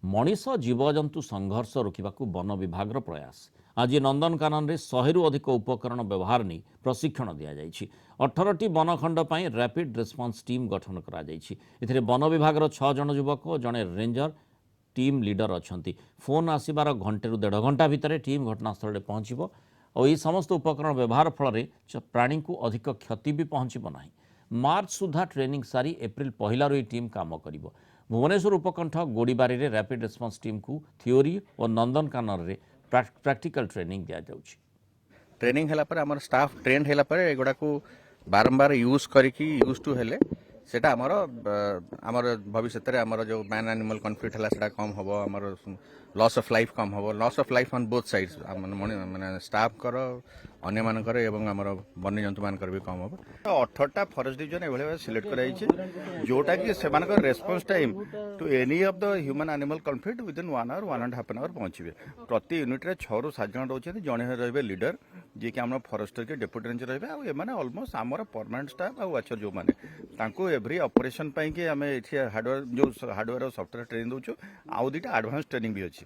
मनीष जीवजंतु संघर्ष रोकने वन विभाग प्रयास। आज नंदनकानन में 100 अधिक उपकरण व्यवहार नहीं प्रशिक्षण दि जाएगी। 18टी वनखंड पर रैपिड रेस्पॉन्स टीम गठन कर वन विभाग 6 जन युवक और जड़े रेंजर टीम लीडर अच्छा। फोन आसबार घंटे रु 1.5 घंटा भितर टीम घटनास्थल में पहुंचब और ये समस्त उपकरण व्यवहार फल प्राणी को अधिक क्षति भी पहुंचब ना। मार्च सुधा ट्रेनिंग सारी एप्रिल 1 टीम काम कर। भुवनेश्वर उपकंठ गोड़ीबारी रे रैपिड रेस्पॉन्स टीम को थियोरी और नंदनकानन रे प्रैक्टिकल ट्रेनिंग दिया जाउछि। ट्रेनिंग हैला पर हमर स्टाफ ट्रेन हैला पर एगुडा को बारंबार यूज करिकी यूज टू हेले सेटा हमर भविष्य रे हमर जो मैन एनिमल कॉन्फ्लिक्ट हैला सेटा कम होबो। हमर लॉस ऑफ लाइफ कम होबो। Loss of life on both sides माने स्टाफ करो अन्य मानकर एवं आमर वन्य जंतु मानकर भी कम होबो। 18टा फॉरेस्ट डिवीजन एभले सिलेक्ट कराई छै जोटा कि सेमानकर response time to any of the human animal conflict within 1 hour 1.5 hour पहुंचबे। प्रति यूनिट रे 6 रु 7 जन रहउछे। जणे रहबे लीडर जे कि हमर फॉरेस्टर के डेप्यूटी रेंजर रहबे आ ए माने ऑलमोस्ट हमर परमानेंट स्टाफ आ वाचर जो माने तांको एवरी ऑपरेशन पई के हमें एठी हार्डवेयर जो हार्डवेयर और सॉफ्टवेयर ट्रेनिंग दोछु आ दुटा एडवांस ट्रेनिंग भी अछि।